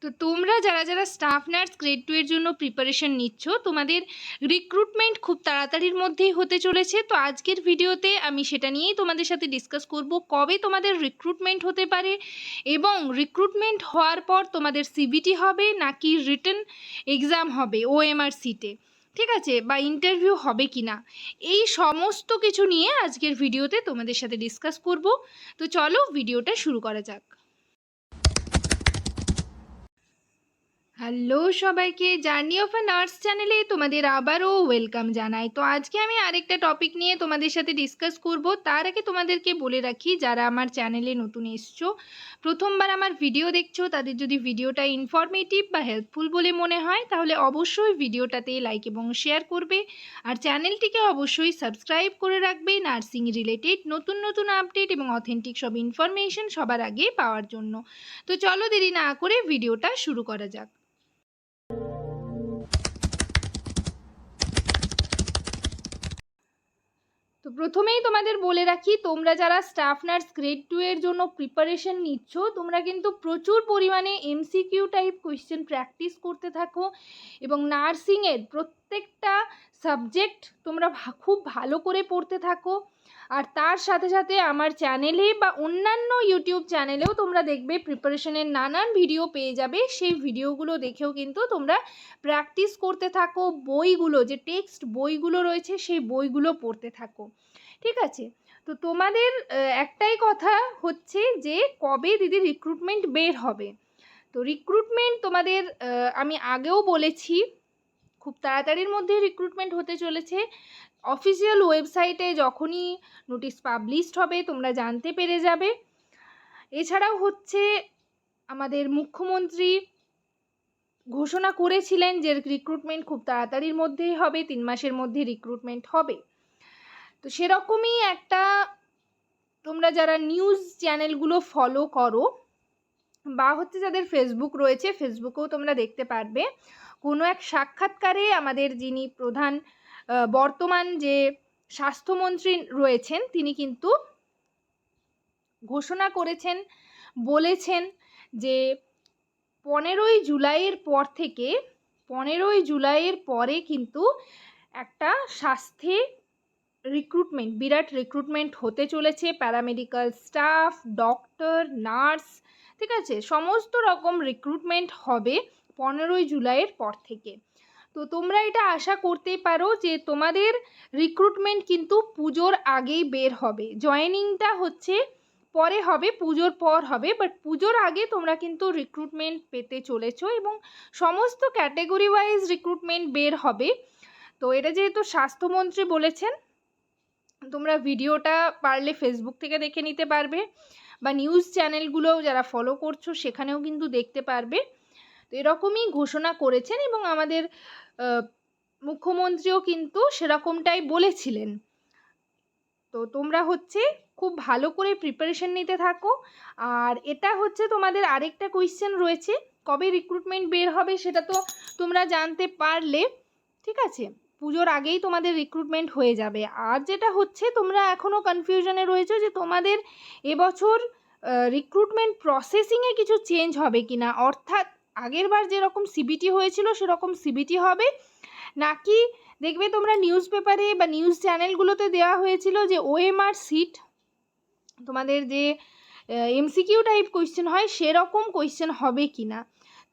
তো তোমরা যারা যারা স্টাফ নার্স গ্রেড 2 এর জন্য প্রিপারেশন নিচ্ছ, তোমাদের রিক্রুটমেন্ট খুব তাড়াতাড়ির মধ্যেই হতে চলেছে। তো আজকের ভিডিওতে আমি সেটা নিয়েই তোমাদের সাথে ডিসকাস করব, কবে তোমাদের রিক্রুটমেন্ট হতে পারে এবং রিক্রুটমেন্ট হওয়ার পর তোমাদের সিবিটি হবে নাকি রিটেন এক্সাম হবে ওএমআর সিটে, ঠিক আছে, বা ইন্টারভিউ হবে কি না, এই সমস্ত কিছু নিয়ে আজকের ভিডিওতে তোমাদের সাথে ডিসকাস করব। তো চলো ভিডিওটা শুরু করা যাক। হ্যালো সবাইকে, জার্নি অফ আ নার্স চ্যানেলে তোমাদের আবারও ওয়েলকাম জানাই। তো আজকে আমি আরেকটা টপিক নিয়ে তোমাদের সাথে ডিসকাস করব। তার আগে তোমাদেরকে বলে রাখি, যারা আমার চ্যানেলে নতুন এসছো, প্রথমবার আমার ভিডিও দেখছো, তাদের যদি ভিডিওটা ইনফরমেটিভ বা হেল্পফুল বলে মনে হয় তাহলে অবশ্যই ভিডিওটাতে লাইক এবং শেয়ার করবে, আর চ্যানেলটিকে অবশ্যই সাবস্ক্রাইব করে রাখবে নার্সিং রিলেটেড নতুন নতুন আপডেট এবং অথেন্টিক সব ইনফরমেশন সবার আগে পাওয়ার জন্য। তো চলো দেরি না করে ভিডিওটা শুরু করা যাক। তো প্রথমেই তোমাদের বলে রাখি, তোমরা যারা স্টাফ নার্স গ্রেড 2 এর জন্য প্রিপারেশন নিচ্ছ, তোমরা কিন্তু প্রচুর পরিমাণে এমসিকিউ টাইপ কোয়েশ্চেন প্র্যাকটিস করতে থাকো এবং নার্সিংয়ের প্রত্যেকটা সাবজেক্ট তোমরা খুব ভালো করে পড়তে থাকো। আর তার সাথে সাথে আমার চ্যানেলে বা অন্যান্য ইউটিউব চ্যানেলেও তোমরা দেখবে প্রিপারেশনের নানান ভিডিও পেয়ে যাবে, সেই ভিডিওগুলো দেখেও কিন্তু তোমরা প্র্যাকটিস করতে থাকো। বইগুলো, যে টেক্সট বইগুলো রয়েছে সেই বইগুলো পড়তে থাকো, ঠিক আছে। তো তোমাদের একটাই কথা হচ্ছে যে কবে দিদি রিক্রুটমেন্ট বের হবে। তো রিক্রুটমেন্ট তোমাদের আমি আগেও বলেছি, খুব তাড়াতাড়ির মধ্যে রিক্রুটমেন্ট হতে চলেছে। অফিসিয়াল ওয়েবসাইটে যখনই নোটিশ পাবলিশড হবে তোমরা জানতে পেরে যাবে। এছাড়াও হচ্ছে আমাদের মুখ্যমন্ত্রী ঘোষণা করেছিলেন যে রিক্রুটমেন্ট খুব তাড়াতাড়ির মধ্যেই হবে, 3 মাসের মধ্যে রিক্রুটমেন্ট হবে। তো সেরকমই একটা, তোমরা যারা নিউজ চ্যানেলগুলো ফলো করো বা হচ্ছে যাদের ফেসবুক রয়েছে, ফেসবুকেও তোমরা দেখতে পারবে কোনো এক সাক্ষাৎকারে আমাদের যিনি প্রধান বর্তমান যে স্বাস্থ্যমন্ত্রী রয়েছেন তিনি কিন্তু ঘোষণা করেছেন, বলেছেন যে 15ই জুলাইয়ের পর থেকে, 15ই জুলাইয়ের পরে কিন্তু একটা স্বাস্থ্যে রিক্রুটমেন্ট, বিরাট রিক্রুটমেন্ট হতে চলেছে। প্যারামেডিক্যাল স্টাফ, ডক্টর, নার্স, ঠিক আছে, সমস্ত রকম রিক্রুটমেন্ট হবে 15ই জুলাইয়ের পর থেকে। তো তোমরা এটা আশা করতেই পারো যে তোমাদের রিক্রুটমেন্ট কিন্তু পুজোর আগেই বের হবে। জয়েনিংটা হচ্ছে পরে হবে, পুজোর পর হবে, বাট পুজোর আগে তোমরা কিন্তু রিক্রুটমেন্ট পেতে চলেছো এবং সমস্ত ক্যাটেগরি ওয়াইজ রিক্রুটমেন্ট বের হবে। তো এটা যেহেতু স্বাস্থ্যমন্ত্রী বলেছেন, তোমরা ভিডিওটা পারলে ফেসবুক থেকে দেখে নিতে পারবে বা নিউজ চ্যানেলগুলো যারা ফলো করছো সেখানেও কিন্তু দেখতে পারবে। তো এরকমই ঘোষণা করেছেন এবং আমাদের মুখ্যমন্ত্রীও কিন্তু সেরকমটাই বলেছিলেন। তো তোমরা হচ্ছে খুব ভালো করে প্রিপারেশন নিতে থাকো। আর এটা হচ্ছে তোমাদের আরেকটা কোয়েশ্চেন রয়েছে, কবে রিক্রুটমেন্ট বের হবে সেটা তো তোমরা জানতে পারলে, ঠিক আছে, পুজোর আগেই তোমাদের রিক্রুটমেন্ট হয়ে যাবে। আর যেটা হচ্ছে তোমরা এখনও কনফিউশনে রয়েছো যে তোমাদের এবছর রিক্রুটমেন্ট প্রসেসিংয়ে কিছু চেঞ্জ হবে কি না, অর্থাৎ আগের বার যেরকম সিবিটি হয়েছিল সেরকম সিবিটি হবে নাকি, দেখবে তোমরা নিউজ পেপারে বা নিউজ চ্যানেলগুলোতে দেওয়া হয়েছিল যে ওএমআর সিট, তোমাদের যে এমসিকিউ টাইপ কোয়েশ্চেন হয় সেরকম কোয়েশ্চেন হবে কি না।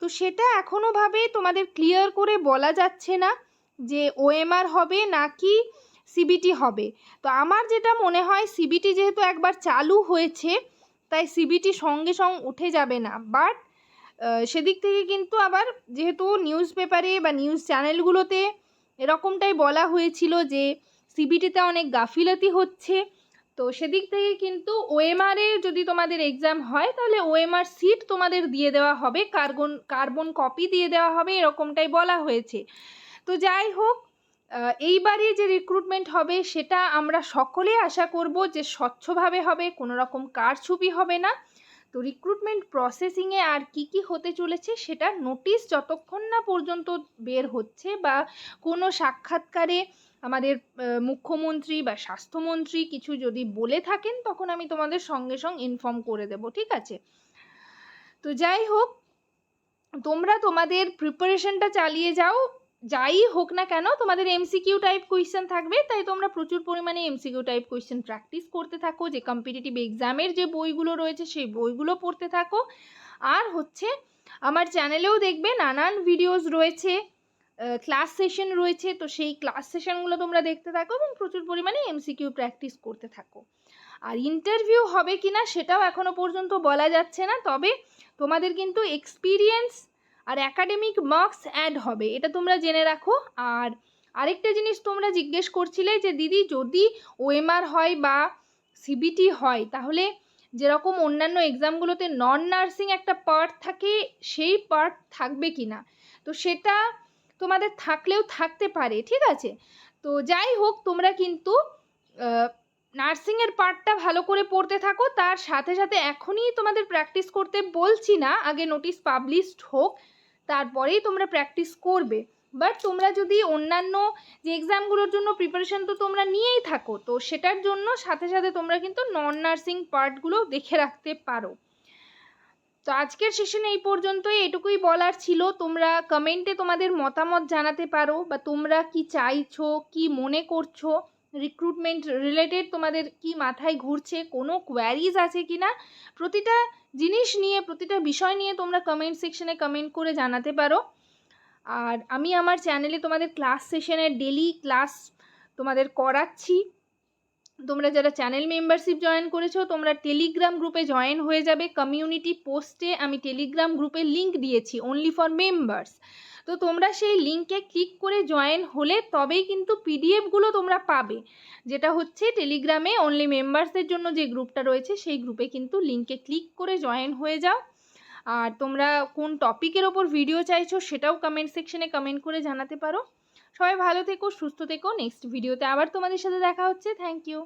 তো সেটা এখনোভাবে তোমাদের ক্লিয়ার করে বলা যাচ্ছে না যে ওএমআর হবে নাকি সিবিটি হবে। তো আমার যেটা মনে হয় সিবিটি যেহেতু একবার চালু হয়েছে তাই সিবিটি সঙ্গে সঙ্গে উঠে যাবে না, বাট সেদিক থেকে কিন্তু আবার যেহেতু নিউজ পেপারে বা নিউজ চ্যানেলগুলোতে এরকমটাই বলা হয়েছিল যে সিবিটিতে অনেক গাফিলতি হচ্ছে, তো সেদিক থেকে কিন্তু ওএমআরে যদি তোমাদের এক্সাম হয় তাহলে ওএমআর সিট তোমাদের দিয়ে দেওয়া হবে, কার্বন কপি দিয়ে দেওয়া হবে, এরকমটাই বলা হয়েছে। তো যাই হোক, এইবারে যে রিক্রুটমেন্ট হবে সেটা আমরা সকলে আশা করব যে স্বচ্ছভাবে হবে, কোনো রকম কারচুপি হবে না। তো রিক্রুটমেন্ট প্রসেসিংয়ে আর কি কি হতে চলেছে সেটা নোটিশ যতক্ষণ না পর্যন্ত বের হচ্ছে বা কোনো সাক্ষাৎকারে আমাদের মুখ্যমন্ত্রী বা স্বাস্থ্যমন্ত্রী কিছু যদি বলে থাকেন তখন আমি তোমাদের সঙ্গে সঙ্গে ইনফর্ম করে দেব, ঠিক আছে। তো যাই হোক, তোমরা তোমাদের প্রিপারেশনটা চালিয়ে যাও, যাই হোক না কেন তোমাদের এমসিকিউ টাইপ কোয়েশ্চেন থাকবে, তাই তোমরা প্রচুর পরিমাণে এমসিকিউ টাইপ কোয়েশ্চেন প্র্যাকটিস করতে থাকো, যে কম্পিটিটিভ এক্সামের যে বইগুলো রয়েছে সেই বইগুলো পড়তে থাকো। আর হচ্ছে আমার চ্যানেলেও দেখবে নানান ভিডিওস রয়েছে, ক্লাস সেশন রয়েছে, তো সেই ক্লাস সেশনগুলো তোমরা দেখতে থাকো এবং প্রচুর পরিমাণে এমসিকিউ প্র্যাকটিস করতে থাকো। আর ইন্টারভিউ হবে কি না সেটাও এখনো পর্যন্ত বলা যাচ্ছে না, তবে তোমাদের কিন্তু এক্সপিরিয়েন্স আর অ্যাকাডেমিক মার্কস অ্যাড হবে, এটা তোমরা জেনে রাখো। আর আরেকটা জিনিস তোমরা জিজ্ঞেস করছিলে যে দিদি যদি ওএমআর হয় বা সিবিটি হয় তাহলে যেরকম অন্যান্য এক্সামগুলোতে নন নার্সিং একটা পার্ট থাকে সেই পার্ট থাকবে কি না, তো সেটা তোমাদের থাকলেও থাকতে পারে, ঠিক আছে। তো যাই হোক তোমরা কিন্তু নার্সিংয়ের পার্টটা ভালো করে পড়তে থাকো, তার সাথে সাথে এখনই তোমাদের প্র্যাকটিস করতে বলছি না, আগে নোটিশ পাবলিশড হোক তারপরেই তোমরা প্র্যাকটিস করবে। বাট তোমরা যদি অন্যান্য যে এক্সামগুলোর জন্য প্রিপারেশন তো তোমরা নিয়েই থাকো, তো সেটার জন্য সাথে সাথে তোমরা কিন্তু নন নার্সিং পার্টগুলো দেখে রাখতে পারো। তো আজকের সেশনে এই পর্যন্তই, এটুকুই বলার ছিল। তোমরা কমেন্টে তোমাদের মতামত জানাতে পারো, বা তোমরা কি চাইছো, কি মনে করছো, রিক্রুটমেন্ট রিলেটেড তোমাদের কি মাথায় ঘুরছে, কোনো কোয়ারিজ আছে কি না, প্রতিটা জিনিস নিয়ে প্রতিটা বিষয় নিয়ে তোমরা কমেন্ট সেকশনে কমেন্ট করে জানাতে পারো। আর আমি আমার চ্যানেলে তোমাদের ক্লাস সেশনের ডেলি ক্লাস তোমাদের করাচ্ছি। তোমরা যারা চ্যানেল মেম্বারশিপ জয়েন করেছো তোমরা টেলিগ্রাম গ্রুপে জয়েন হয়ে যাবে। কমিউনিটি পোস্টে আমি টেলিগ্রাম গ্রুপের লিঙ্ক দিয়েছি অনলি ফর মেম্বার্স, তো তোমরা সেই লিঙ্কে ক্লিক করে জয়েন হলে তবেই কিন্তু পিডিএফগুলো তোমরা পাবে, যেটা হচ্ছে টেলিগ্রামে অনলি মেম্বার্সদের জন্য যে গ্রুপটা রয়েছে সেই গ্রুপে কিন্তু লিঙ্কে ক্লিক করে জয়েন হয়ে যাও। আর তোমরা কোন টপিকের ওপর ভিডিও চাইছো সেটাও কমেন্ট সেকশনে কমেন্ট করে জানাতে পারো। সবাই ভালো থেকো, সুস্থ থেকো। নেক্সট ভিডিওতে আবার তোমাদের সাথে দেখা হচ্ছে। Thank you.